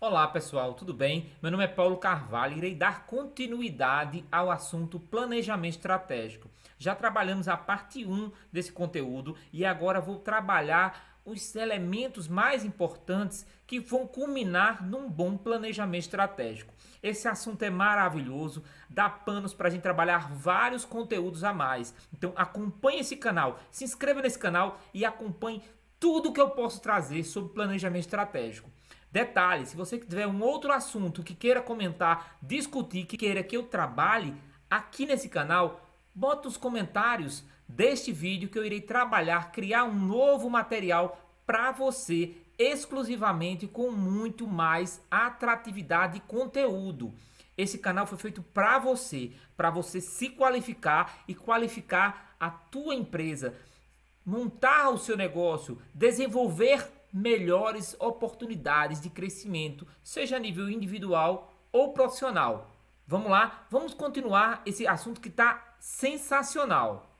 Olá pessoal, tudo bem? Meu nome é Paulo Carvalho e irei dar continuidade ao assunto planejamento estratégico. Já trabalhamos a parte 1 desse conteúdo e agora vou trabalhar os elementos mais importantes que vão culminar num bom planejamento estratégico. Esse assunto é maravilhoso, dá panos para a gente trabalhar vários conteúdos a mais. Então acompanhe esse canal, se inscreva nesse canal e acompanhe tudo que eu posso trazer sobre planejamento estratégico. Detalhe, se você tiver um outro assunto que queira comentar, discutir, que queira que eu trabalhe aqui nesse canal, bota os comentários deste vídeo que eu irei trabalhar, criar um novo material para você, exclusivamente com muito mais atratividade e conteúdo. Esse canal foi feito para você se qualificar e qualificar a tua empresa, montar o seu negócio, desenvolver melhores oportunidades de crescimento, seja a nível individual ou profissional. Vamos lá, vamos continuar esse assunto que está sensacional.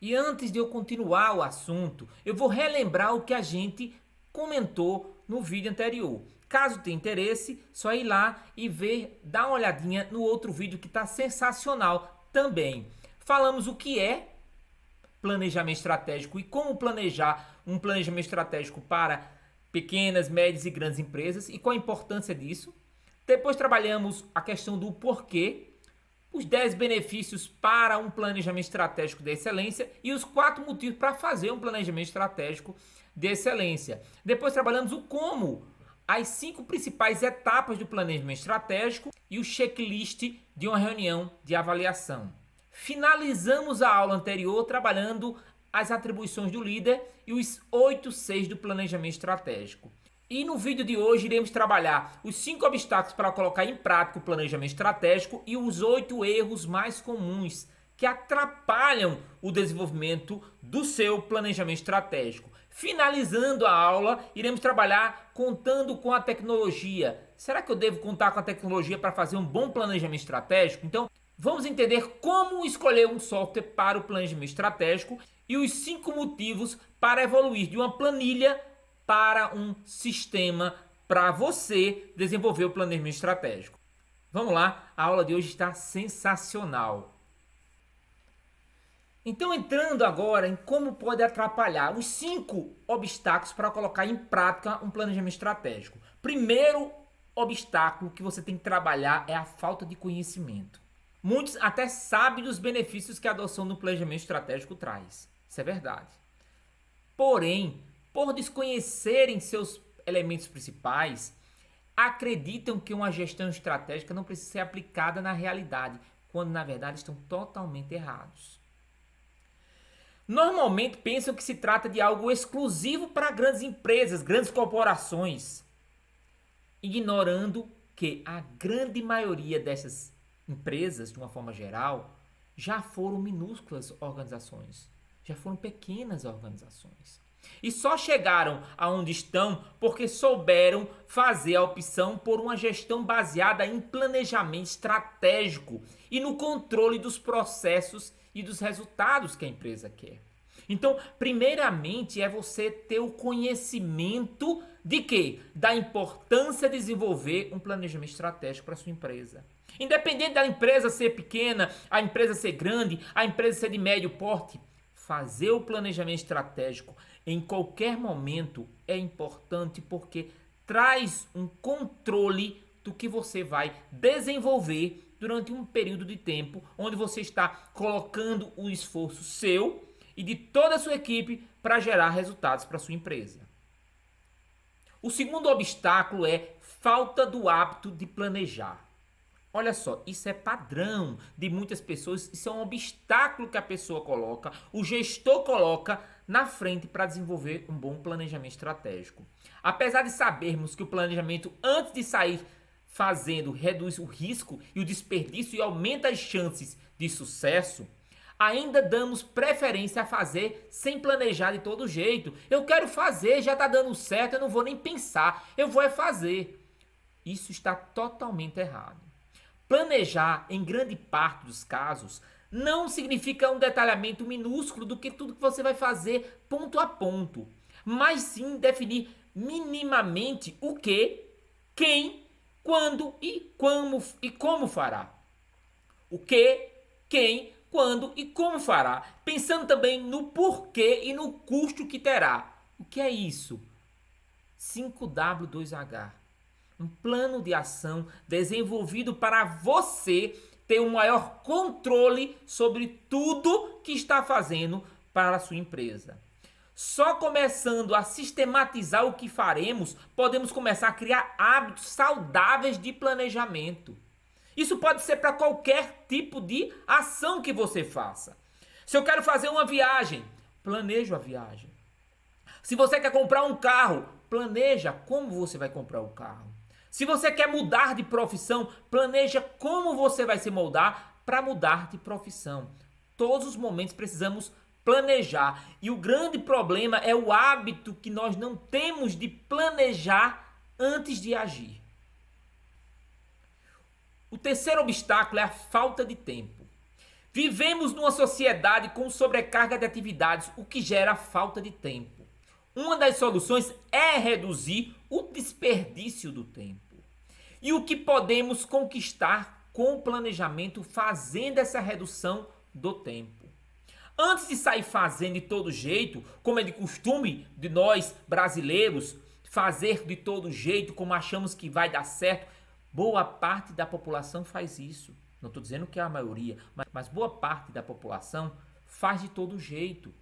E antes de eu continuar o assunto, eu vou relembrar o que a gente comentou no vídeo anterior. Caso tenha interesse, só ir lá e ver, dar uma olhadinha no outro vídeo que está sensacional também. Falamos o que é planejamento estratégico e como planejar um planejamento estratégico para pequenas, médias e grandes empresas e qual a importância disso. Depois trabalhamos a questão do porquê, os 10 benefícios para um planejamento estratégico de excelência e os 4 motivos para fazer um planejamento estratégico de excelência. Depois trabalhamos o como, as 5 principais etapas do planejamento estratégico e o checklist de uma reunião de avaliação. Finalizamos a aula anterior trabalhando as atribuições do líder e os 8 Cs do planejamento estratégico. E no vídeo de hoje iremos trabalhar os 5 obstáculos para colocar em prática o planejamento estratégico e os 8 erros mais comuns que atrapalham o desenvolvimento do seu planejamento estratégico. Finalizando a aula, iremos trabalhar contando com a tecnologia. Será que eu devo contar com a tecnologia para fazer um bom planejamento estratégico? Então, vamos entender como escolher um software para o planejamento estratégico e os 5 motivos para evoluir de uma planilha para um sistema para você desenvolver o planejamento estratégico. Vamos lá, a aula de hoje está sensacional. Então, entrando agora em como pode atrapalhar os 5 obstáculos para colocar em prática um planejamento estratégico. Primeiro obstáculo que você tem que trabalhar é a falta de conhecimento. Muitos até sabem dos benefícios que a adoção do planejamento estratégico traz. Isso é verdade. Porém, por desconhecerem seus elementos principais, acreditam que uma gestão estratégica não precisa ser aplicada na realidade, quando na verdade estão totalmente errados. Normalmente pensam que se trata de algo exclusivo para grandes empresas, grandes corporações, ignorando que a grande maioria dessas empresas, de uma forma geral, já foram minúsculas organizações, já foram pequenas organizações. E só chegaram aonde estão porque souberam fazer a opção por uma gestão baseada em planejamento estratégico e no controle dos processos e dos resultados que a empresa quer. Então, primeiramente é você ter o conhecimento de quê? Da importância de desenvolver um planejamento estratégico para a sua empresa. Independente da empresa ser pequena, a empresa ser grande, a empresa ser de médio porte, fazer o planejamento estratégico em qualquer momento é importante porque traz um controle do que você vai desenvolver durante um período de tempo onde você está colocando o esforço seu e de toda a sua equipe para gerar resultados para a sua empresa. O segundo obstáculo é falta do hábito de planejar. Olha só, isso é padrão de muitas pessoas, isso é um obstáculo que a pessoa coloca, o gestor coloca na frente para desenvolver um bom planejamento estratégico. Apesar de sabermos que o planejamento antes de sair fazendo reduz o risco e o desperdício e aumenta as chances de sucesso, ainda damos preferência a fazer sem planejar de todo jeito. Eu quero fazer, já está dando certo, eu não vou nem pensar, eu vou é fazer. Isso está totalmente errado. Planejar, em grande parte dos casos, não significa um detalhamento minúsculo do que tudo que você vai fazer ponto a ponto, mas sim definir minimamente o que, quem, quando e como fará. O que, quem, quando e como fará. Pensando também no porquê e no custo que terá. O que é isso? 5W2H. Um plano de ação desenvolvido para você ter um maior controle sobre tudo que está fazendo para a sua empresa. Só começando a sistematizar o que faremos, podemos começar a criar hábitos saudáveis de planejamento. Isso pode ser para qualquer tipo de ação que você faça. Se eu quero fazer uma viagem, planejo a viagem. Se você quer comprar um carro, planeja como você vai comprar o carro. Se você quer mudar de profissão, planeja como você vai se moldar para mudar de profissão. Todos os momentos precisamos planejar. E o grande problema é o hábito que nós não temos de planejar antes de agir. O terceiro obstáculo é a falta de tempo. Vivemos numa sociedade com sobrecarga de atividades, o que gera falta de tempo. Uma das soluções é reduzir o desperdício do tempo. E o que podemos conquistar com o planejamento fazendo essa redução do tempo? Antes de sair fazendo de todo jeito, como é de costume de nós brasileiros, fazer de todo jeito como achamos que vai dar certo, boa parte da população faz isso. Não estou dizendo que é a maioria, mas boa parte da população faz de todo jeito.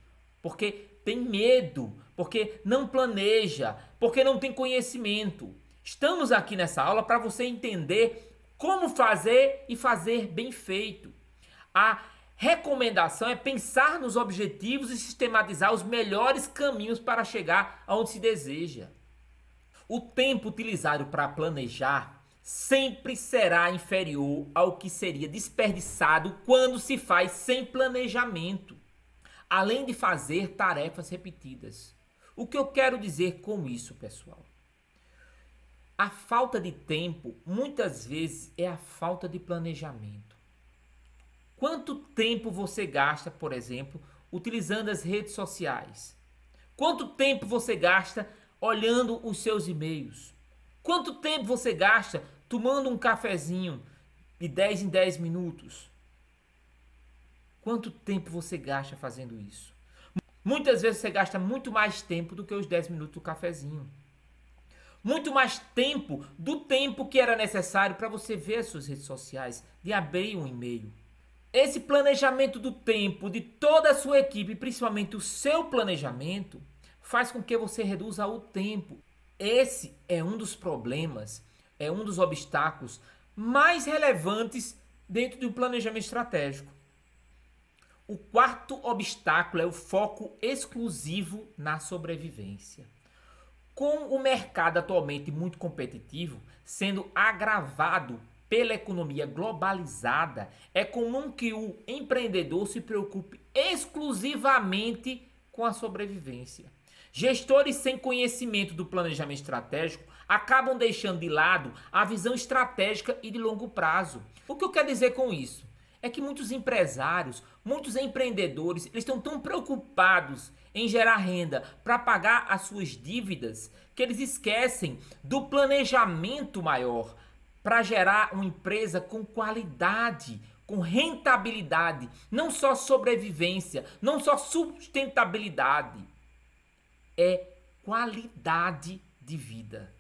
Porque tem medo, porque não planeja, porque não tem conhecimento. Estamos aqui nessa aula para você entender como fazer e fazer bem feito. A recomendação é pensar nos objetivos e sistematizar os melhores caminhos para chegar aonde se deseja. O tempo utilizado para planejar sempre será inferior ao que seria desperdiçado quando se faz sem planejamento, além de fazer tarefas repetidas. O que eu quero dizer com isso, pessoal? A falta de tempo, muitas vezes, é a falta de planejamento. Quanto tempo você gasta, por exemplo, utilizando as redes sociais? Quanto tempo você gasta olhando os seus e-mails? Quanto tempo você gasta tomando um cafezinho de 10 em 10 minutos? Quanto tempo você gasta fazendo isso? Muitas vezes você gasta muito mais tempo do que os 10 minutos do cafezinho. Muito mais tempo do tempo que era necessário para você ver as suas redes sociais, de abrir um e-mail. Esse planejamento do tempo de toda a sua equipe, principalmente o seu planejamento, faz com que você reduza o tempo. Esse é um dos problemas, é um dos obstáculos mais relevantes dentro do planejamento estratégico. O quarto obstáculo é o foco exclusivo na sobrevivência. Com o mercado atualmente muito competitivo, sendo agravado pela economia globalizada, é comum que o empreendedor se preocupe exclusivamente com a sobrevivência. Gestores sem conhecimento do planejamento estratégico acabam deixando de lado a visão estratégica e de longo prazo. O que eu quero dizer com isso? É que muitos empresários, muitos empreendedores, eles estão tão preocupados em gerar renda para pagar as suas dívidas que eles esquecem do planejamento maior para gerar uma empresa com qualidade, com rentabilidade, não só sobrevivência, não só sustentabilidade, é qualidade de vida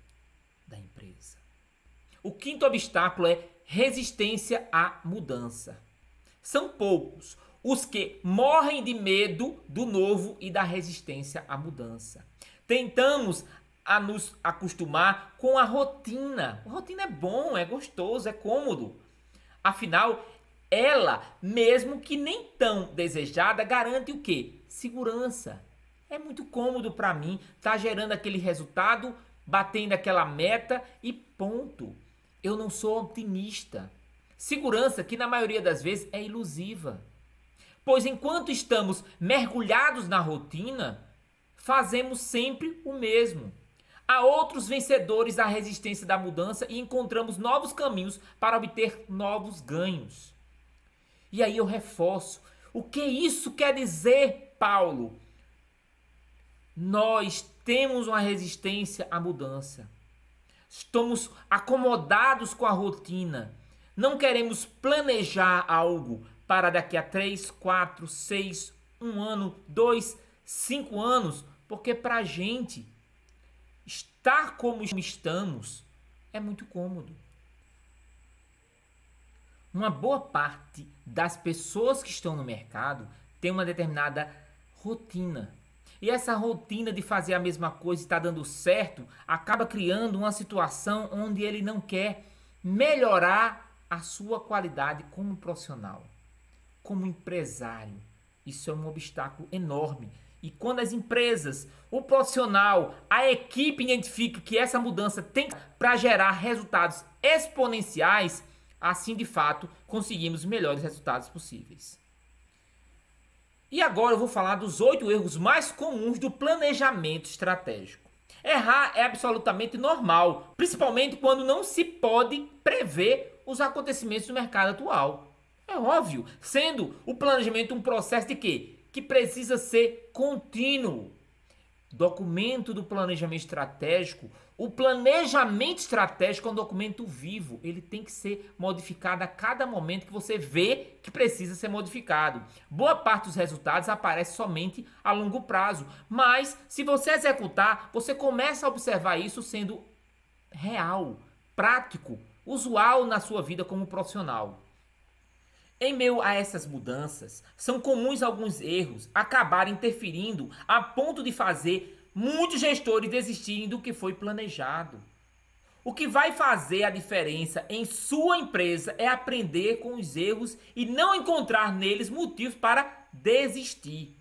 da empresa. O quinto obstáculo é resistência à mudança. São poucos os que morrem de medo do novo e da resistência à mudança. Tentamos a nos acostumar com a rotina. A rotina é bom, é gostoso, é cômodo. Afinal, ela, mesmo que nem tão desejada, garante o quê? Segurança. É muito cômodo para mim, tá gerando aquele resultado, batendo aquela meta e ponto. Eu não sou otimista. Segurança que na maioria das vezes é ilusiva. Pois enquanto estamos mergulhados na rotina, fazemos sempre o mesmo. Há outros vencedores da resistência da mudança e encontramos novos caminhos para obter novos ganhos. E aí eu reforço. O que isso quer dizer, Paulo? Nós temos uma resistência à mudança. estamos acomodados com a rotina, não queremos planejar algo para daqui a 3, 4, 6, 1 ano, 2, 5 anos, porque para a gente estar como estamos é muito cômodo. Uma boa parte das pessoas que estão no mercado tem uma determinada rotina. E essa rotina de fazer a mesma coisa e está dando certo acaba criando uma situação onde ele não quer melhorar a sua qualidade como profissional, como empresário. Isso é um obstáculo enorme. E quando as empresas, o profissional, a equipe identifica que essa mudança tem para gerar resultados exponenciais, assim de fato conseguimos melhores resultados possíveis. E agora eu vou falar dos 8 erros mais comuns do planejamento estratégico. Errar é absolutamente normal, principalmente quando não se pode prever os acontecimentos do mercado atual. É óbvio, sendo o planejamento um processo de quê? Que precisa ser contínuo. Documento do planejamento estratégico. O planejamento estratégico é um documento vivo. Ele tem que ser modificado a cada momento que você vê que precisa ser modificado. Boa parte dos resultados aparece somente a longo prazo. Mas, se você executar, você começa a observar isso sendo real, prático, usual na sua vida como profissional. Em meio a essas mudanças, são comuns alguns erros acabarem interferindo a ponto de fazer muitos gestores desistirem do que foi planejado. O que vai fazer a diferença em sua empresa é aprender com os erros e não encontrar neles motivos para desistir.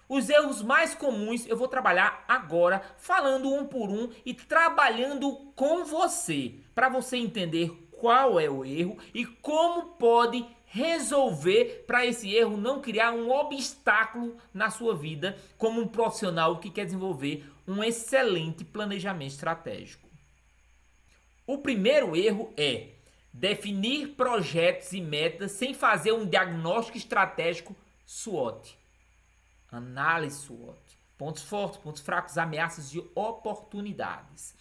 Os erros mais comuns eu vou trabalhar agora, falando um por um e trabalhando com você, para você entender qual é o erro e como pode resolver para esse erro não criar um obstáculo na sua vida como um profissional que quer desenvolver um excelente planejamento estratégico. O primeiro erro é definir projetos e metas sem fazer um diagnóstico estratégico SWOT. Análise SWOT. Pontos fortes, pontos fracos, ameaças e oportunidades.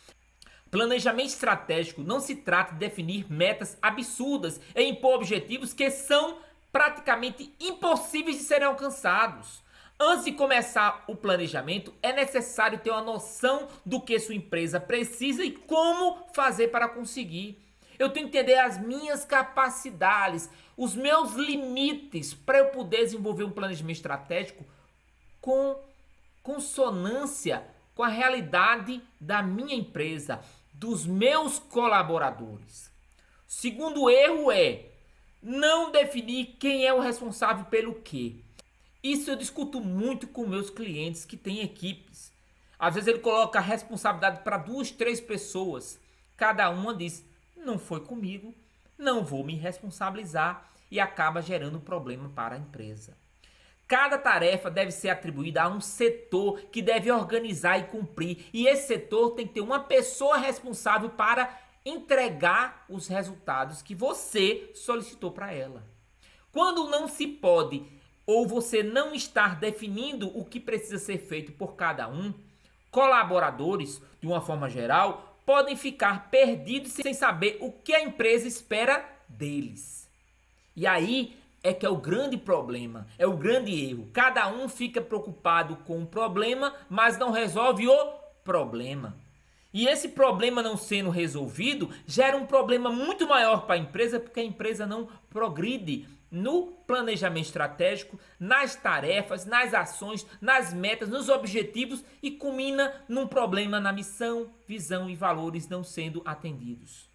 Planejamento estratégico não se trata de definir metas absurdas e impor objetivos que são praticamente impossíveis de serem alcançados. Antes de começar o planejamento, é necessário ter uma noção do que sua empresa precisa e como fazer para conseguir. Eu tenho que entender as minhas capacidades, os meus limites para eu poder desenvolver um planejamento estratégico com consonância com a realidade da minha empresa, dos meus colaboradores. Segundo erro é não definir quem é o responsável pelo quê. Isso eu discuto muito com meus clientes que têm equipes. Às vezes ele coloca a responsabilidade para 2, 3 pessoas. Cada uma diz, não foi comigo, não vou me responsabilizar e acaba gerando problema para a empresa. Cada tarefa deve ser atribuída a um setor que deve organizar e cumprir. E esse setor tem que ter uma pessoa responsável para entregar os resultados que você solicitou para ela. Quando não se pode ou você não está definindo o que precisa ser feito por cada um, colaboradores, de uma forma geral, podem ficar perdidos sem saber o que a empresa espera deles. E aí é que é o grande problema, é o grande erro. Cada um fica preocupado com o problema, mas não resolve o problema. E esse problema não sendo resolvido, gera um problema muito maior para a empresa, porque a empresa não progride no planejamento estratégico, nas tarefas, nas ações, nas metas, nos objetivos e culmina num problema na missão, visão e valores não sendo atendidos.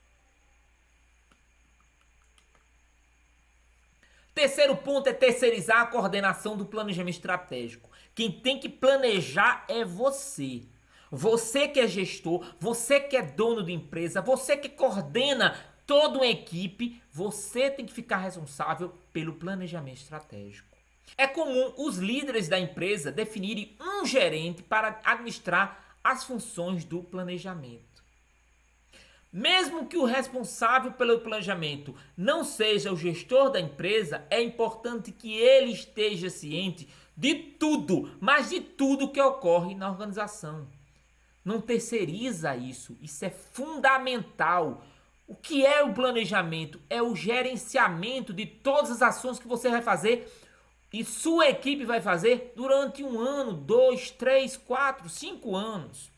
Terceiro ponto é terceirizar a coordenação do planejamento estratégico. Quem tem que planejar é você. Você que é gestor, você que é dono de empresa, você que coordena toda uma equipe, você tem que ficar responsável pelo planejamento estratégico. É comum os líderes da empresa definirem um gerente para administrar as funções do planejamento. Mesmo que o responsável pelo planejamento não seja o gestor da empresa, é importante que ele esteja ciente de tudo, mas de tudo que ocorre na organização. Não terceiriza isso. Isso é fundamental. O que é o planejamento? É o gerenciamento de todas as ações que você vai fazer e sua equipe vai fazer durante 1 ano, 2, 3, 4, 5 anos.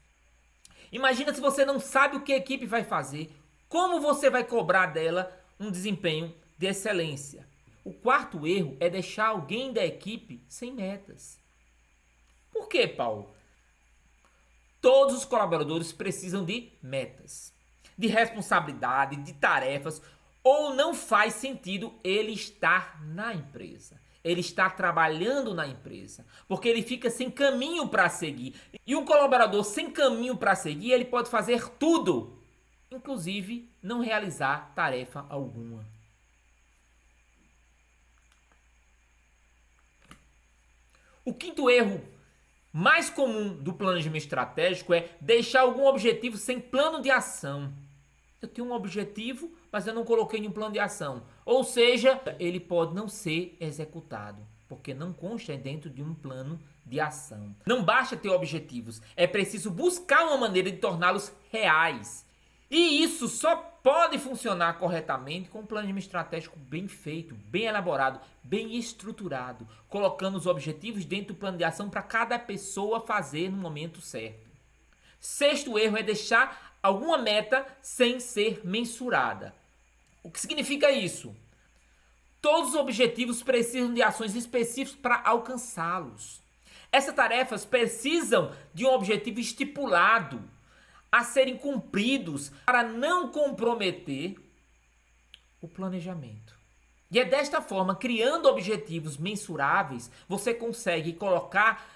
Imagina se você não sabe o que a equipe vai fazer, como você vai cobrar dela um desempenho de excelência. O quarto erro é deixar alguém da equipe sem metas. Por quê, Paulo? Todos os colaboradores precisam de metas, de responsabilidade, de tarefas, ou não faz sentido ele estar na empresa. Ele está trabalhando na empresa, porque ele fica sem caminho para seguir. E um colaborador sem caminho para seguir, ele pode fazer tudo, inclusive não realizar tarefa alguma. O quinto erro mais comum do planejamento estratégico é deixar algum objetivo sem plano de ação. Eu tenho um objetivo, mas eu não coloquei em um plano de ação. Ou seja, ele pode não ser executado, porque não consta dentro de um plano de ação. Não basta ter objetivos, é preciso buscar uma maneira de torná-los reais. E isso só pode funcionar corretamente com um planejamento estratégico bem feito, bem elaborado, bem estruturado, colocando os objetivos dentro do plano de ação para cada pessoa fazer no momento certo. Sexto erro é deixar alguma meta sem ser mensurada. O que significa isso? Todos os objetivos precisam de ações específicas para alcançá-los. Essas tarefas precisam de um objetivo estipulado a serem cumpridos para não comprometer o planejamento. E é desta forma, criando objetivos mensuráveis, você consegue colocar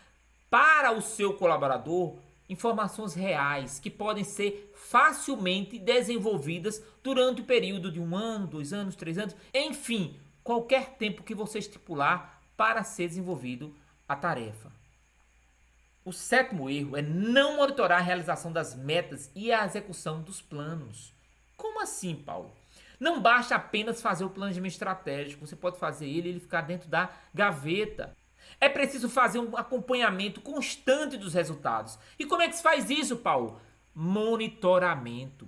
para o seu colaborador informações reais que podem ser facilmente desenvolvidas durante o período de 1 ano, 2 anos, 3 anos, enfim, qualquer tempo que você estipular para ser desenvolvido a tarefa. O sétimo erro é não monitorar a realização das metas e a execução dos planos. Como assim, Paulo? Não basta apenas fazer o planejamento estratégico, você pode fazer ele ficar dentro da gaveta. É preciso fazer um acompanhamento constante dos resultados. E como é que se faz isso, Paulo? Monitoramento.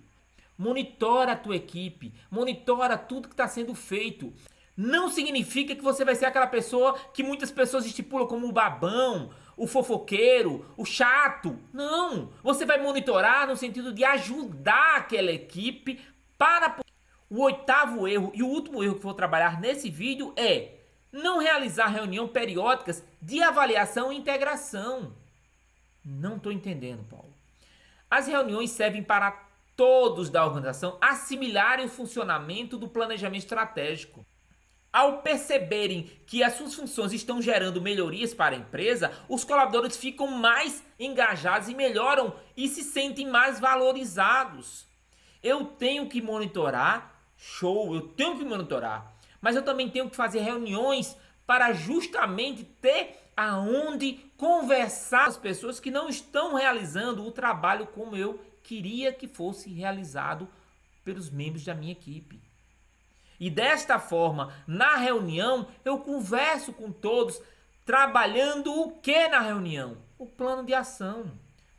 Monitora a tua equipe, monitora tudo que está sendo feito. Não significa que você vai ser aquela pessoa que muitas pessoas estipulam como o babão, o fofoqueiro, o chato. Não! Você vai monitorar no sentido de ajudar aquela equipe para... O oitavo erro e o último erro que vou trabalhar nesse vídeo é não realizar reuniões periódicas de avaliação e integração. Não estou entendendo, Paulo. As reuniões servem para todos da organização assimilarem o funcionamento do planejamento estratégico. Ao perceberem que as suas funções estão gerando melhorias para a empresa, os colaboradores ficam mais engajados e melhoram e se sentem mais valorizados. Eu tenho que monitorar, show, eu tenho que monitorar, mas eu também tenho que fazer reuniões para justamente ter aonde conversar com as pessoas que não estão realizando o trabalho como eu queria que fosse realizado pelos membros da minha equipe. E desta forma, na reunião, eu converso com todos, trabalhando o que na reunião? O plano de ação.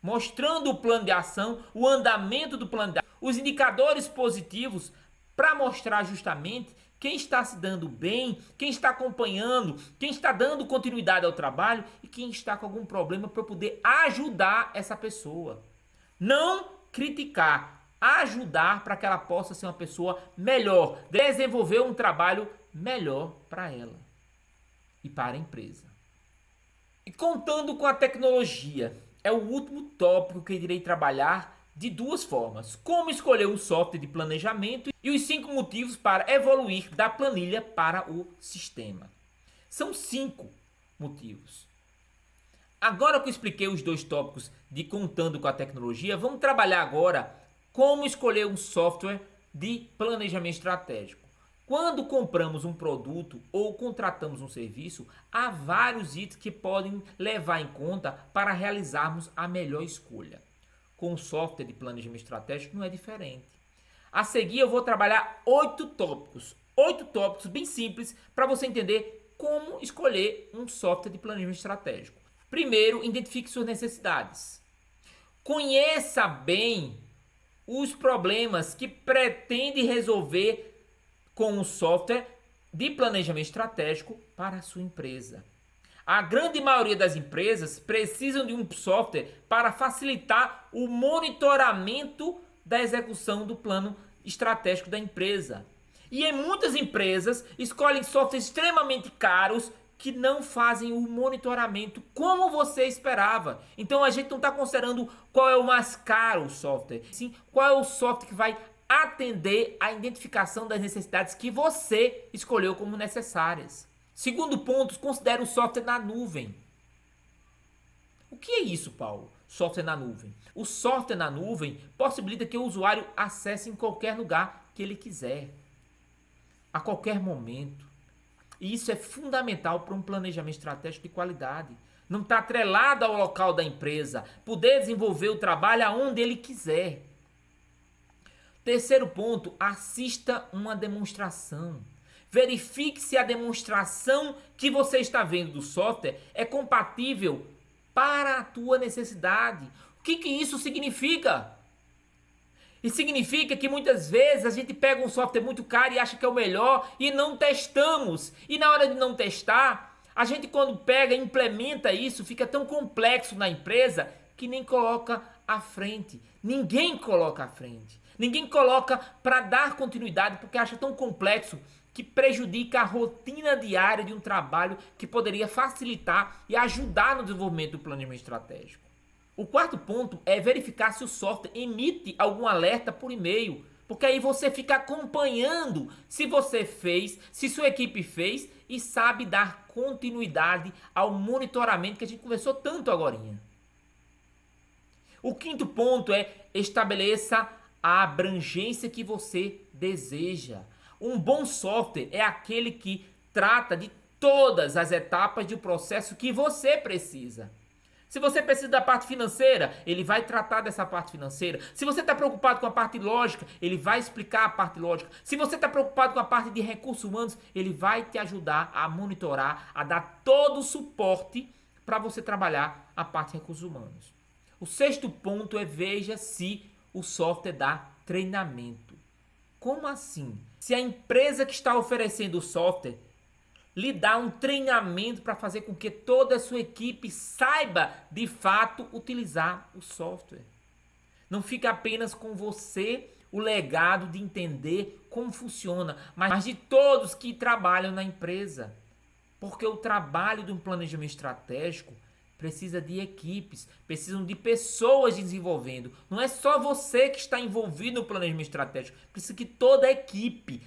Mostrando o plano de ação, o andamento do plano de ação, os indicadores positivos, para mostrar justamente quem está se dando bem, quem está acompanhando, quem está dando continuidade ao trabalho e quem está com algum problema para poder ajudar essa pessoa. Não criticar. Ajudar para que ela possa ser uma pessoa melhor, desenvolver um trabalho melhor para ela e para a empresa. E contando com a tecnologia, é o último tópico que eu irei trabalhar de duas formas: como escolher um software de planejamento e os 5 motivos para evoluir da planilha para o sistema. São 5 motivos. Agora que eu expliquei os 2 tópicos de contando com a tecnologia, vamos trabalhar agora como escolher um software de planejamento estratégico. Quando compramos um produto ou contratamos um serviço, há vários itens que podem levar em conta para realizarmos a melhor escolha. Com o software de planejamento estratégico não é diferente. A seguir eu vou trabalhar 8 tópicos. 8 tópicos bem simples para você entender como escolher um software de planejamento estratégico. Primeiro, identifique suas necessidades. Conheça bem os problemas que pretende resolver com o software de planejamento estratégico para a sua empresa. A grande maioria das empresas precisam de um software para facilitar o monitoramento da execução do plano estratégico da empresa. E em muitas empresas escolhem softwares extremamente caros que não fazem o monitoramento como você esperava. Então a gente não está considerando qual é o mais caro software, sim qual é o software que vai atender à identificação das necessidades que você escolheu como necessárias. Segundo ponto, considere o software na nuvem. O que é isso, Paulo? Software na nuvem. O software na nuvem possibilita que o usuário acesse em qualquer lugar que ele quiser, a qualquer momento. E isso é fundamental para um planejamento estratégico de qualidade. Não está atrelado ao local da empresa, poder desenvolver o trabalho aonde ele quiser. Terceiro ponto, assista uma demonstração. Verifique se a demonstração que você está vendo do software é compatível para a tua necessidade. O que isso significa? Isso significa que muitas vezes a gente pega um software muito caro e acha que é o melhor e não testamos. E na hora de não testar, a gente quando pega e implementa isso, fica tão complexo na empresa que nem coloca à frente. Ninguém coloca à frente. Ninguém coloca para dar continuidade porque acha tão complexo que prejudica a rotina diária de um trabalho que poderia facilitar e ajudar no desenvolvimento do planejamento estratégico. O quarto ponto é verificar se o software emite algum alerta por e-mail, porque aí você fica acompanhando se você fez, se sua equipe fez e sabe dar continuidade ao monitoramento que a gente conversou tanto agorinha. O quinto ponto é estabeleça a abrangência que você deseja. Um bom software é aquele que trata de todas as etapas de um processo que você precisa. Se você precisa da parte financeira, ele vai tratar dessa parte financeira. Se você está preocupado com a parte lógica, ele vai explicar a parte lógica. Se você está preocupado com a parte de recursos humanos, ele vai te ajudar a monitorar, a dar todo o suporte para você trabalhar a parte de recursos humanos. O sexto ponto é veja se o software dá treinamento. Como assim? Se a empresa que está oferecendo o software lhe dá um treinamento para fazer com que toda a sua equipe saiba de fato utilizar o software. Não fica apenas com você o legado de entender como funciona, mas de todos que trabalham na empresa. Porque o trabalho de um planejamento estratégico precisa de equipes, precisam de pessoas desenvolvendo. Não é só você que está envolvido no planejamento estratégico, precisa que toda a equipe,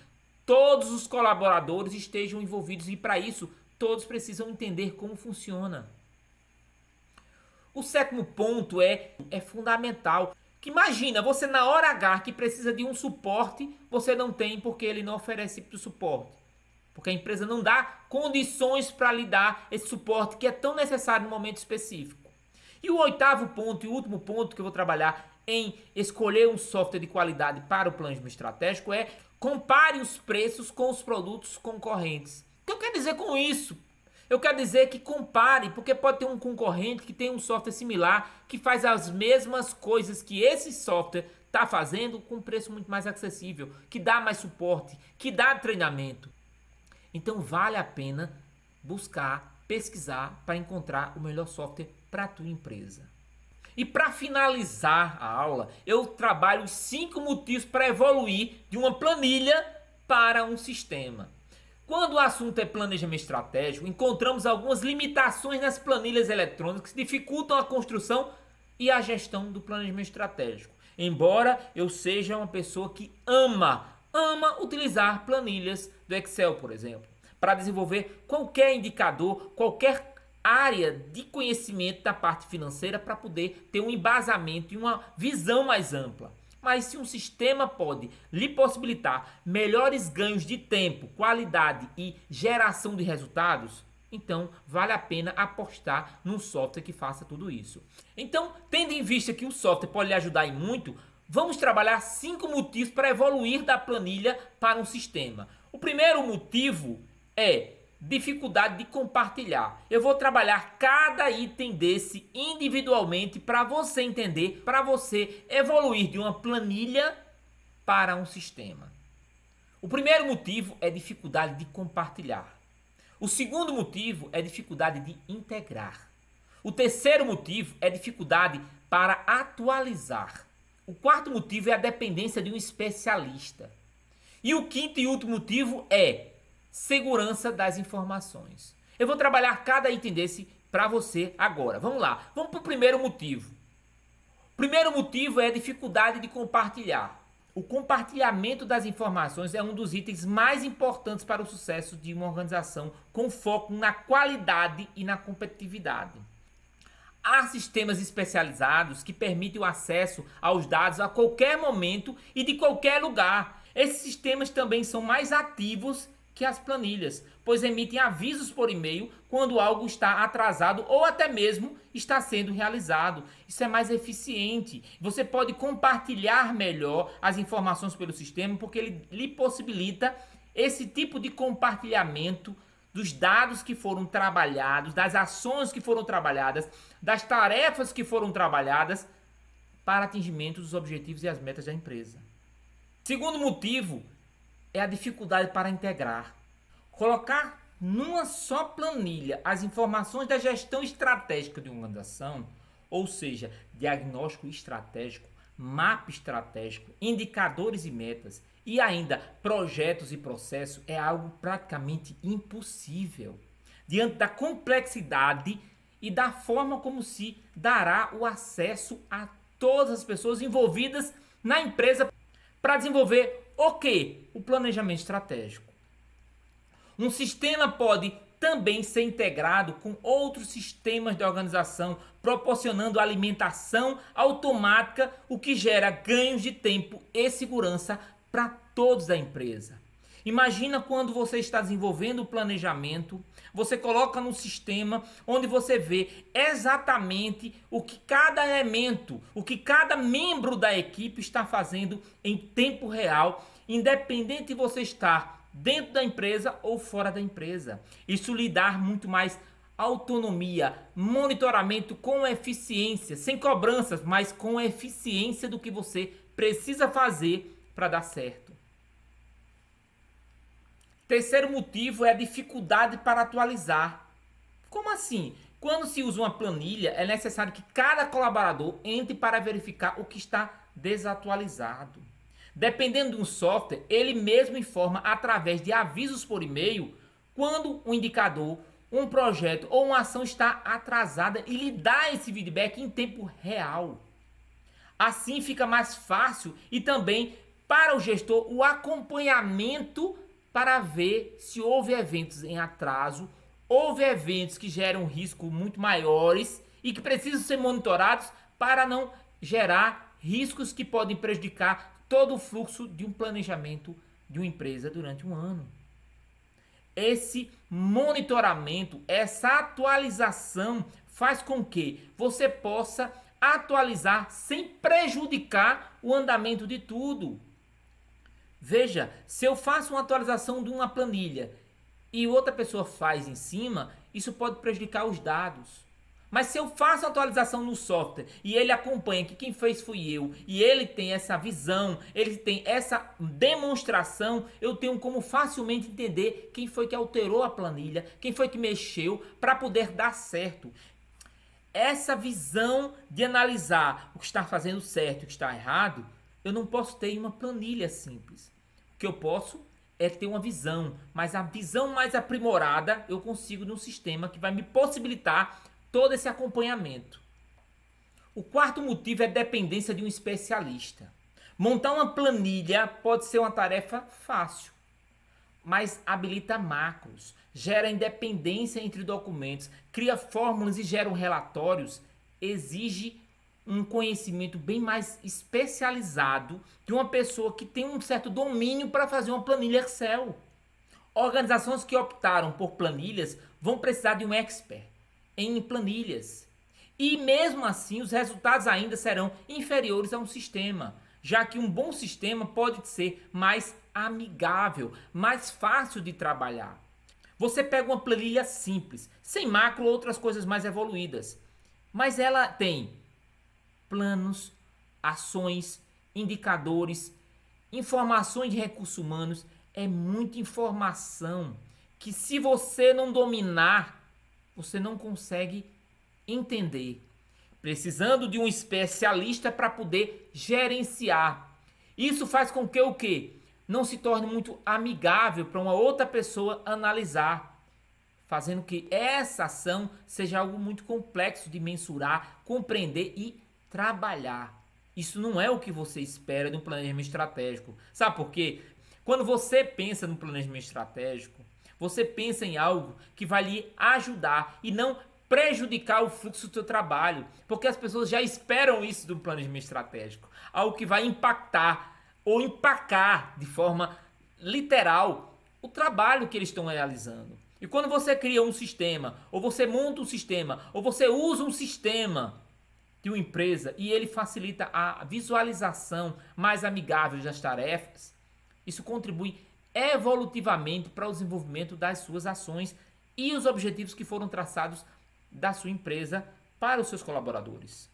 todos os colaboradores estejam envolvidos e para isso todos precisam entender como funciona. O sétimo ponto é fundamental. Que imagina, você na hora H que precisa de um suporte, você não tem porque ele não oferece o suporte. Porque a empresa não dá condições para lhe dar esse suporte que é tão necessário no momento específico. E o oitavo ponto e último ponto que eu vou trabalhar em escolher um software de qualidade para o planejamento estratégico é compare os preços com os produtos concorrentes. O que eu quero dizer com isso? Eu quero dizer que compare, porque pode ter um concorrente que tem um software similar, que faz as mesmas coisas que esse software está fazendo com um preço muito mais acessível, que dá mais suporte, que dá treinamento. Então vale a pena buscar, pesquisar para encontrar o melhor software para a tua empresa. E para finalizar a aula, eu trabalho os 5 motivos para evoluir de uma planilha para um sistema. Quando o assunto é planejamento estratégico, encontramos algumas limitações nas planilhas eletrônicas que dificultam a construção e a gestão do planejamento estratégico. Embora eu seja uma pessoa que ama utilizar planilhas do Excel, por exemplo, para desenvolver qualquer indicador, qualquer área de conhecimento da parte financeira para poder ter um embasamento e uma visão mais ampla. Mas se um sistema pode lhe possibilitar melhores ganhos de tempo, qualidade e geração de resultados, então vale a pena apostar num software que faça tudo isso. Então, tendo em vista que o software pode lhe ajudar em muito, vamos trabalhar 5 motivos para evoluir da planilha para um sistema. O primeiro motivo é dificuldade de compartilhar. Eu vou trabalhar cada item desse individualmente para você entender, para você evoluir de uma planilha para um sistema. O primeiro motivo é dificuldade de compartilhar. O segundo motivo é dificuldade de integrar. O terceiro motivo é dificuldade para atualizar. O quarto motivo é a dependência de um especialista. E o quinto e último motivo é segurança das informações. Eu vou trabalhar cada item desse para você agora. Vamos lá. Vamos para o primeiro motivo. O primeiro motivo é a dificuldade de compartilhar. O compartilhamento das informações é um dos itens mais importantes para o sucesso de uma organização com foco na qualidade e na competitividade. Há sistemas especializados que permitem o acesso aos dados a qualquer momento e de qualquer lugar. Esses sistemas também são mais ativos que as planilhas, pois emitem avisos por e-mail quando algo está atrasado ou até mesmo está sendo realizado. Isso é mais eficiente. Você pode compartilhar melhor as informações pelo sistema porque ele lhe possibilita esse tipo de compartilhamento dos dados que foram trabalhados, das ações que foram trabalhadas, das tarefas que foram trabalhadas para atingimento dos objetivos e as metas da empresa. Segundo motivo é a dificuldade para integrar. Colocar numa só planilha as informações da gestão estratégica de uma organização, ou seja, diagnóstico estratégico, mapa estratégico, indicadores e metas, e ainda projetos e processos, é algo praticamente impossível. Diante da complexidade e da forma como se dará o acesso a todas as pessoas envolvidas na empresa para desenvolver o quê? O planejamento estratégico. Um sistema pode também ser integrado com outros sistemas de organização, proporcionando alimentação automática, o que gera ganhos de tempo e segurança para todos da empresa. Imagina quando você está desenvolvendo o planejamento, você coloca no sistema onde você vê exatamente o que cada elemento, o que cada membro da equipe está fazendo em tempo real, independente de você estar dentro da empresa ou fora da empresa. Isso lhe dá muito mais autonomia, monitoramento com eficiência, sem cobranças, mas com eficiência do que você precisa fazer para dar certo. Terceiro motivo é a dificuldade para atualizar. Como assim? Quando se usa uma planilha, é necessário que cada colaborador entre para verificar o que está desatualizado. Dependendo de um software, ele mesmo informa através de avisos por e-mail quando um indicador, um projeto ou uma ação está atrasada e lhe dá esse feedback em tempo real. Assim fica mais fácil e também para o gestor o acompanhamento para ver se houve eventos em atraso, houve eventos que geram risco muito maiores e que precisam ser monitorados para não gerar riscos que podem prejudicar todo o fluxo de um planejamento de uma empresa durante um ano. Esse monitoramento, essa atualização faz com que você possa atualizar sem prejudicar o andamento de tudo. Veja, se eu faço uma atualização de uma planilha e outra pessoa faz em cima, isso pode prejudicar os dados. Mas se eu faço a atualização no software e ele acompanha que quem fez fui eu, e ele tem essa visão, ele tem essa demonstração, eu tenho como facilmente entender quem foi que alterou a planilha, quem foi que mexeu para poder dar certo. Essa visão de analisar o que está fazendo certo e o que está errado, eu não posso ter em uma planilha simples. O que eu posso é ter uma visão, mas a visão mais aprimorada eu consigo num sistema que vai me possibilitar todo esse acompanhamento. O quarto motivo é a dependência de um especialista. Montar uma planilha pode ser uma tarefa fácil, mas habilita macros, gera independência entre documentos, cria fórmulas e gera relatórios, exige um conhecimento bem mais especializado de uma pessoa que tem um certo domínio para fazer uma planilha Excel. Organizações que optaram por planilhas vão precisar de um expert em planilhas. E mesmo assim, os resultados ainda serão inferiores a um sistema, já que um bom sistema pode ser mais amigável, mais fácil de trabalhar. Você pega uma planilha simples, sem macro ou outras coisas mais evoluídas, mas ela tem planos, ações, indicadores, informações de recursos humanos. É muita informação que, se você não dominar, você não consegue entender. Precisando de um especialista para poder gerenciar. Isso faz com que o quê? Não se torne muito amigável para uma outra pessoa analisar, fazendo que essa ação seja algo muito complexo de mensurar, compreender e trabalhar. Isso não é o que você espera de um planejamento estratégico. Sabe por quê? Quando você pensa no planejamento estratégico, você pensa em algo que vai lhe ajudar e não prejudicar o fluxo do seu trabalho, porque as pessoas já esperam isso do planejamento estratégico, algo que vai impactar ou empacar de forma literal o trabalho que eles estão realizando. E quando você cria um sistema, ou você monta um sistema, ou você usa um sistema de uma empresa e ele facilita a visualização mais amigável das tarefas, isso contribui evolutivamente para o desenvolvimento das suas ações e os objetivos que foram traçados da sua empresa para os seus colaboradores.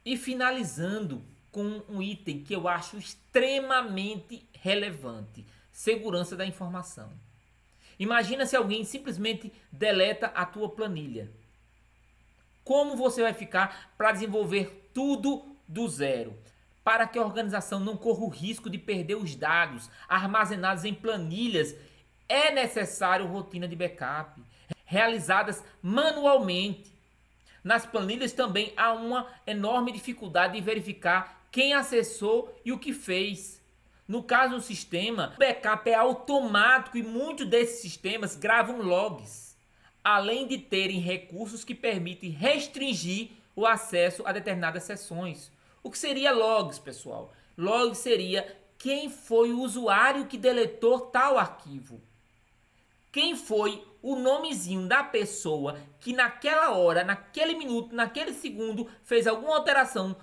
E finalizando com um item que eu acho extremamente relevante: segurança da informação. Imagina se alguém simplesmente deleta a tua planilha. Como você vai ficar para desenvolver tudo do zero? Para que a organização não corra o risco de perder os dados armazenados em planilhas, é necessário rotina de backup, realizadas manualmente. Nas planilhas também há uma enorme dificuldade de verificar quem acessou e o que fez. No caso do sistema, o backup é automático e muitos desses sistemas gravam logs, além de terem recursos que permitem restringir o acesso a determinadas sessões. O que seria logs, pessoal? Logs seria quem foi o usuário que deletou tal arquivo. Quem foi o nomezinho da pessoa que naquela hora, naquele minuto, naquele segundo fez alguma alteração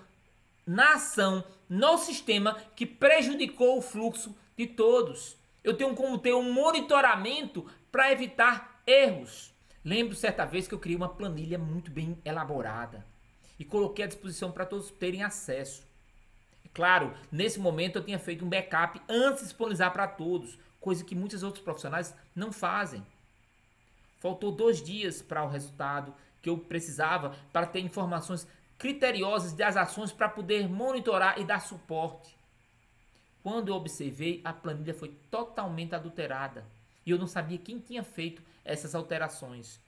na ação, no sistema, que prejudicou o fluxo de todos. Eu tenho como ter um monitoramento para evitar erros. Lembro certa vez que eu criei uma planilha muito bem elaborada e coloquei à disposição para todos terem acesso. Claro, nesse momento eu tinha feito um backup antes de disponibilizar para todos, coisa que muitos outros profissionais não fazem. Faltou 2 dias para o resultado que eu precisava para ter informações criteriosas das ações para poder monitorar e dar suporte. Quando eu observei, a planilha foi totalmente adulterada e eu não sabia quem tinha feito essas alterações.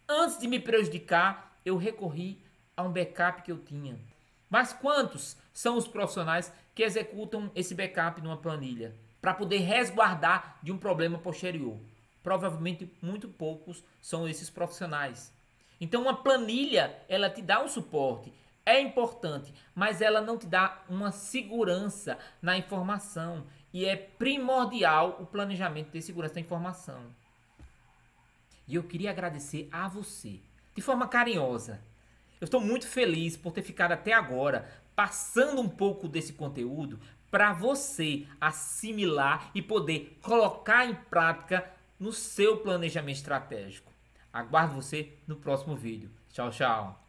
Antes de me prejudicar, eu recorri a um backup que eu tinha. Mas quantos são os profissionais que executam esse backup numa planilha para poder resguardar de um problema posterior? Provavelmente muito poucos são esses profissionais. Então uma planilha, ela te dá um suporte, é importante, mas ela não te dá uma segurança na informação. E é primordial o planejamento ter segurança da informação. E eu queria agradecer a você, de forma carinhosa. Eu estou muito feliz por ter ficado até agora, passando um pouco desse conteúdo para você assimilar e poder colocar em prática no seu planejamento estratégico. Aguardo você no próximo vídeo. Tchau, tchau.